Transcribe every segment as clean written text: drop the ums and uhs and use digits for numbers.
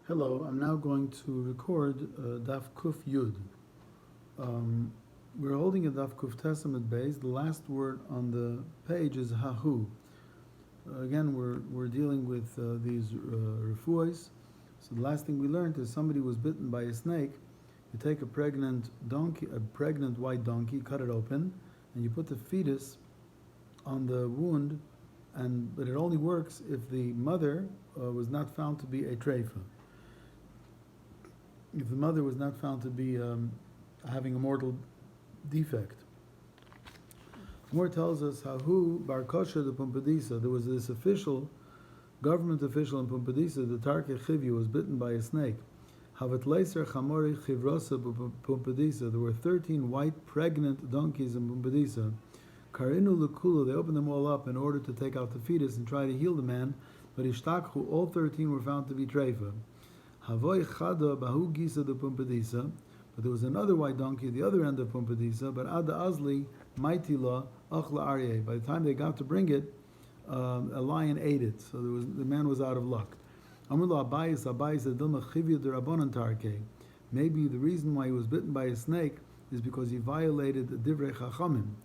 Hello, I'm now going to record Daf Kuf Yud. We're holding a Daf Kuf Testament base. The last word on the page is Hahu. Again, we're dealing with these refuos. So the last thing we learned is somebody was bitten by a snake. You take a pregnant white donkey, cut it open, and you put the fetus on the wound, but it only works if the mother was not found to be a treifa. If the mother was not found to be having a mortal defect. More tells us Hahu Bar Kosher the Pumpadisa. There was this government official in Pumpadisa, the Tarke Chivyu, was bitten by a snake. Havat Leiser Chamori Chivrosa Pumpadisa. There were 13 white pregnant donkeys in Pumpadisa. Karinu Lukulu, they opened them all up in order to take out the fetus and try to heal the man, but Ishtakhu, all 13 were found to be treifa. Havoy Chada Bahu Gisa de Pumpadisa, but there was another white donkey at the other end of Pumpadisa, but Ada Azli Maitila Achla Aryeh. By the time they got to bring it, a lion ate it, so the man was out of luck. Amrullah Abayis Dilma Chivya de Rabbanan Tarke. Maybe the reason why he was bitten by a snake is because he violated Divrei Chachamim.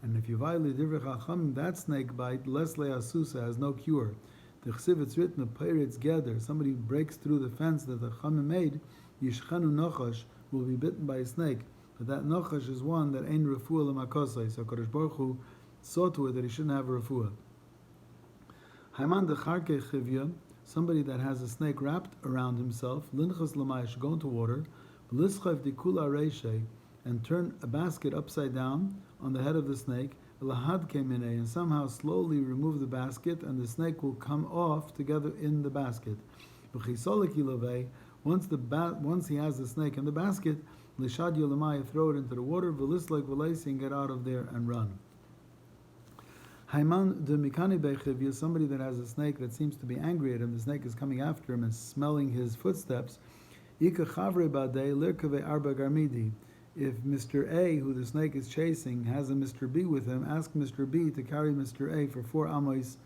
And if you violate Divrei Chachamim, that snake bite, Lesle Asusa, has no cure. The Chsiv, it's written, pirates gather. Somebody breaks through the fence that the Chachamim made, Yishchanu Nochash will be bitten by a snake. But that Nochash is one that ain't refuah l'makosai. So Kadosh Baruch Hu saw to it that he shouldn't have a refuah. Haiman de Charke Chivya, somebody that has a snake wrapped around himself, Linchas Lamai should go into water, Lischef Dikula Reishe, and turn a basket upside down on the head of the snake, Lahad Kemine, and somehow slowly remove the basket, and the snake will come off together in the basket. Once he has the snake in the basket, Lishad Yolamai, throw it into the water, Velislik Velasi, and get out of there and run. Haiman de Mikani Bechivya, somebody that has a snake that seems to be angry at him, the snake is coming after him and smelling his footsteps. Ika Chavre Badei Lirkave Arba Garmidi. If Mr. A, who the snake is chasing, has a Mr. B with him, ask Mr. B to carry Mr. A for 4 amos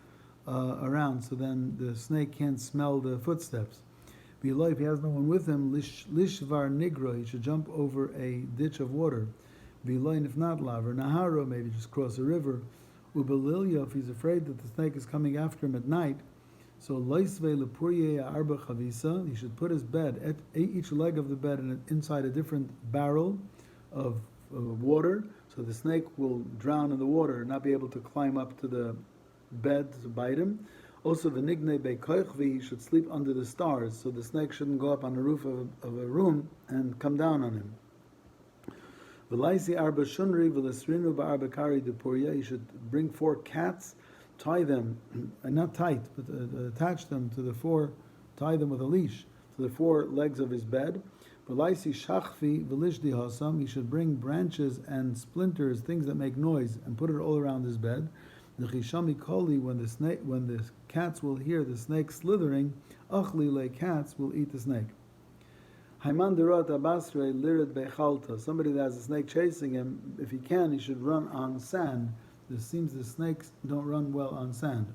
around, so then the snake can't smell the footsteps. If he has no one with him, Lishvar Nigra, he should jump over a ditch of water. If not, Laver Naharo, maybe just cross a river. Ubelilya, if he's afraid that the snake is coming after him at night, so Loisve Lepurye Arba Chavisa, he should put his bed, at each leg of the bed inside a different barrel of water, so the snake will drown in the water and not be able to climb up to the bed to bite him. Also, Venigne Bekoichvi, he should sleep under the stars, so the snake shouldn't go up on the roof of a room and come down on him. Velaisi Arba Shunri, Velesrinu Arba Kari Depurya, he should bring 4 cats, tie them, not tight, but attach them to tie them with a leash to the 4 legs of his bed. Velaisi Shachfi Velishdi Hasam, he should bring branches and splinters, things that make noise, and put it all around his bed. The Chishami Koli, when the cats will hear the snake slithering, Achli le cats will eat the snake. Haiman derot abasre lirid bechalta, somebody that has a snake chasing him, if he can, he should run on sand. It seems the snakes don't run well on sand.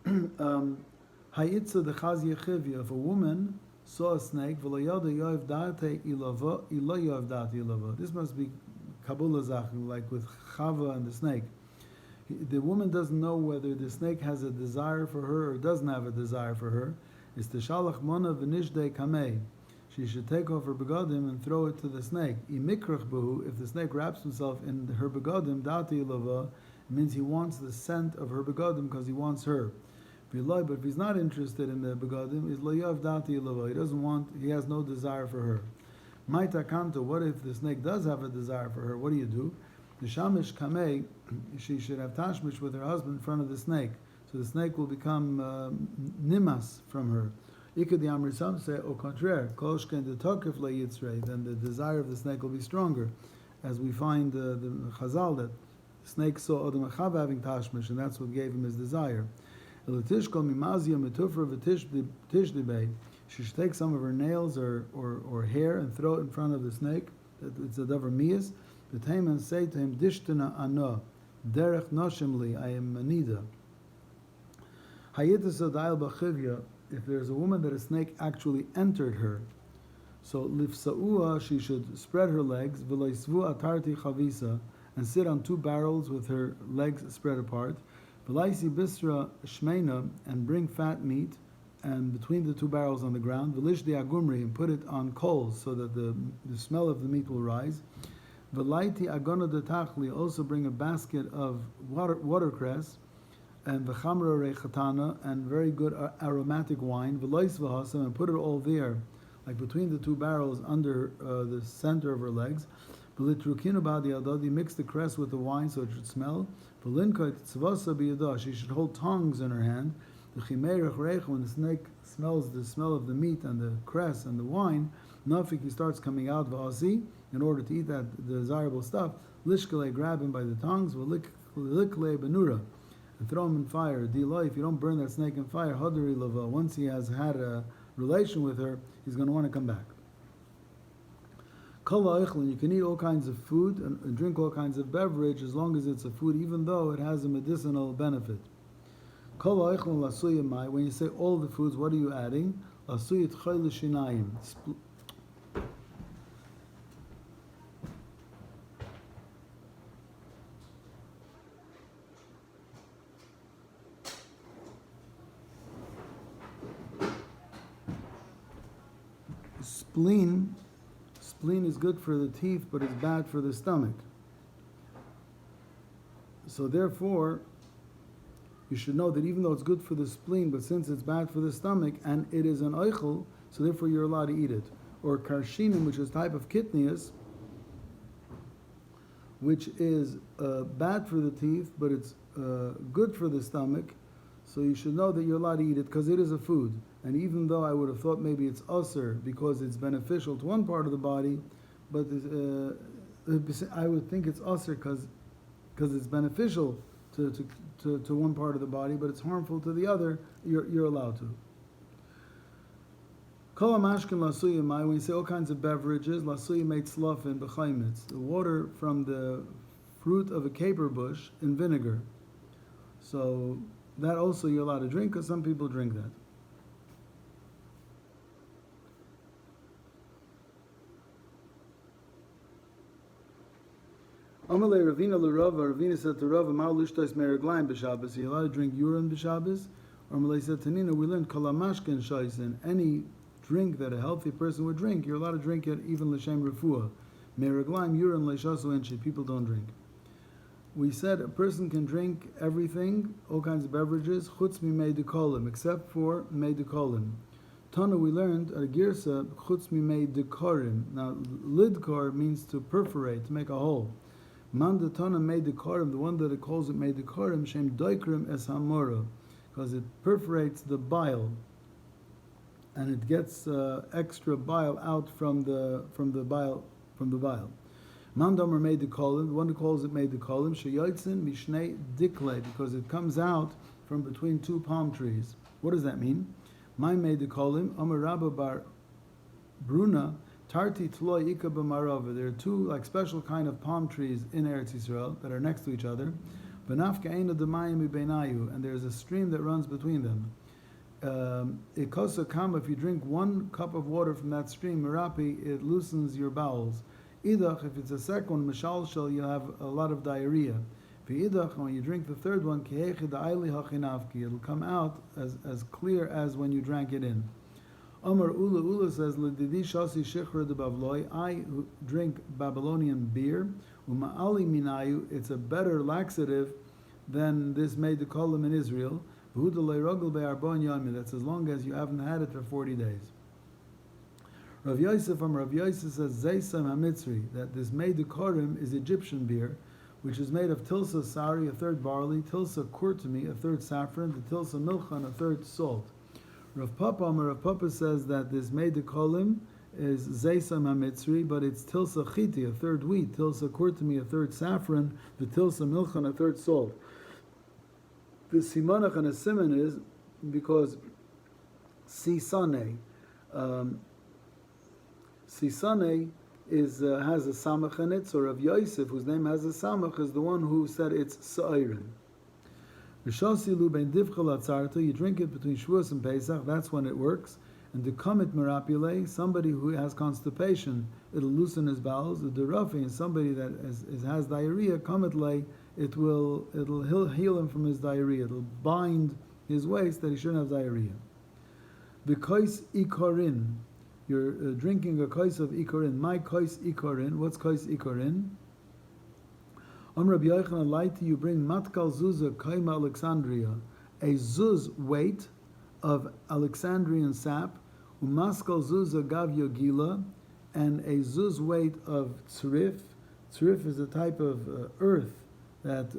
Hayitza de chaz yechivya, if a woman saw a snake, this must be Kabbalah Zachim, like with Chava and the snake. The woman doesn't know whether the snake has a desire for her or doesn't have a desire for her. It's the Shalach Mona V'nishdei Kamei. She should take off her begadim and throw it to the snake. If the snake wraps himself in her begadim, dati ilava, it means he wants the scent of her begadim because he wants her. But if he's not interested in the begadim, is layav dati ilava. He has no desire for her. Maita kanto, what if the snake does have a desire for her? What do you do? The shamish kamei, she should have tashmish with her husband in front of the snake. So the snake will become nimas from her. Ikad Yamrisam say au contraire, Kolshken de Tokif le Yitzrei, then the desire of the snake will be stronger. As we find the Chazal that the snake saw Adam Achav having tashmish, and that's what gave him his desire. Elatishkol mimazia metufra v'tishdibei. She should take some of her nails or hair and throw it in front of the snake. It's a davar miyas. The Taiman say to him, Dishtana ana, derech noshim li, I am manida. Hayitasa da'al b'chivya, if there's a woman that a snake actually entered her, so lifsa'ua, she should spread her legs, v'loisvu atarti chavisa, and sit on two barrels with her legs spread apart, v'laisi bisra shmeina, and bring fat meat, and between the two barrels on the ground, v'lishdi agumri, and put it on coals so that the smell of the meat will rise, v'laiti agona detachli, also bring a basket of watercress, and v'chamra rechatana, and very good aromatic wine, v'lois v'hasam, and put it all there, like between the two barrels under the center of her legs. V'litrukinu ba'di adadi, mix the cress with the wine so it should smell. V'linkait tzvasa b'yadah, she should hold tongs in her hand. V'chimerech reich, when the snake smells the smell of the meat and the cress and the wine, nafik, he starts coming out, v'asi, in order to eat that desirable stuff, lishkele, grab him by the tongs, v'likle benura, and throw him in fire. Dila, if you don't burn that snake in fire, hadari lava, once he has had a relation with her, he's going to want to come back. You can eat all kinds of food and drink all kinds of beverage as long as it's a food, even though it has a medicinal benefit. When you say all the foods, what are you adding? Spleen is good for the teeth, but it's bad for the stomach. So therefore, you should know that even though it's good for the spleen, but since it's bad for the stomach, and it is an oichel, so therefore you're allowed to eat it. Or karshinim, which is a type of kitnius, which is bad for the teeth, but it's good for the stomach, so you should know that you're allowed to eat it, because it is a food. And even though I would have thought maybe it's usr because it's beneficial to one part of the body, but I would think it's usr because it's beneficial to one part of the body, but it's harmful to the other, you're allowed to. Kol hamashkin lasuya mai, when you say all kinds of beverages, lasuya made slufin b'chaimitz, the water from the fruit of a caper bush in vinegar. So that also you're allowed to drink, because some people drink that. Amalei Ravina l'Rava, Ravina said to Rava, "Mal lishtais meraglayim b'Shabbos." You're allowed to drink urine b'Shabbos. Or Amalei said to Nina, we learned kalamashkin shaisen. Any drink that a healthy person would drink, you're allowed to drink it even l'shem refuah. Meraglayim, urine l'shasu enshi. People don't drink. We said a person can drink everything, all kinds of beverages, chutz mimei dekolim, except for mei dekolim. Tana, we learned at a girsa chutz mimei dekorim. Now lidkor means to perforate, to make a hole. Mandatana made the karim, the one that it calls it made the karim, shem doikrim es hamora, because it perforates the bile, and it gets extra bile out from the bile. Mandamer made the kalim, the one that calls it made the kalim, sheyotzin mishnei dikle, because it comes out from between two palm trees. What does that mean? My made the kalim, Amar Rabba bar Bruna. Tarti tloi ika b'marava. There are two like special kind of palm trees in Eretz Yisrael that are next to each other. V'nafka eina d'mayim mibeinayu, and there's a stream that runs between them. Ikosa kama, if you drink 1 cup of water from that stream, merapi, it loosens your bowels. Idach, if it's a second one, mishalshal, you'll have a lot of diarrhea. V'idach, when you drink the third one, kihechi da'ayli hachinavki, it'll come out as clear as when you drank it in. Amar Ula says, "L'didi shasi shichra de bavloi." I drink Babylonian beer. Uma'ali minayu. It's a better laxative than this made to call them in Israel. That's as long as you haven't had it for 40 days. Rav Yosef says, "Zeisam hamitzri," that this made to korim is Egyptian beer, which is made of tilsa sari, a third barley, tilsa kurtumi, a third saffron, the tilsa milchan, a third salt. Rav Papa says that this made the kolim is zeisam hamitzri, but it's tilsa chiti, a third wheat, tilsa kurtumi, a third saffron, the tilsa milchan, a third salt. The simanach and a simon is because sisane is has a samach in it. So Rav Yosef, whose name has a samach, is the one who said it's sa'irin. Rishosilu ben divchal atzarto, you drink it between Shavuos and Pesach, that's when it works. And the kamit merapile, somebody who has constipation, it'll loosen his bowels. The derafi, somebody that has diarrhea, kamit lay, it'll heal him from his diarrhea. It'll bind his waist that he shouldn't have diarrhea. The kois ikorin, you're drinking a kois of ikorin. My kois ikorin, what's kois ikorin? Rabbi Yochanan, light to you bring matkal zuzah kaima Alexandria, a zuz weight of Alexandrian sap, umaskal zuzah gavya gila, and a zuz weight of tzrif. Tzrif is a type of earth that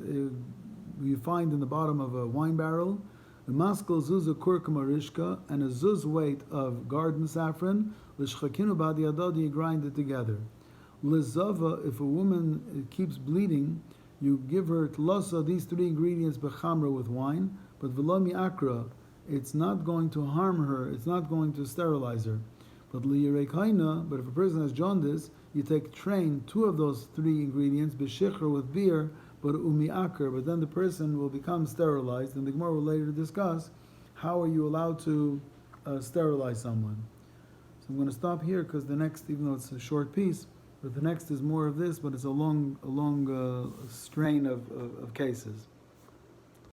you find in the bottom of a wine barrel. Umaskal zuzah kurkuma rishka, and a zuz weight of garden saffron. L'shchakinu badi adad, you grind it together. Lezava, if a woman keeps bleeding, you give her tlasa, these three ingredients, bechamra, with wine, but velomi akra, it's not going to harm her, it's not going to sterilize her. But liyirekaina, but if a person has jaundice, you take train, two of those three ingredients, b'shichra, with beer, but umi akar, but then the person will become sterilized, and the Gemara will later discuss how are you allowed to sterilize someone. So I'm going to stop here because the next, even though it's a short piece, but the next is more of this, but it's a long strain of cases.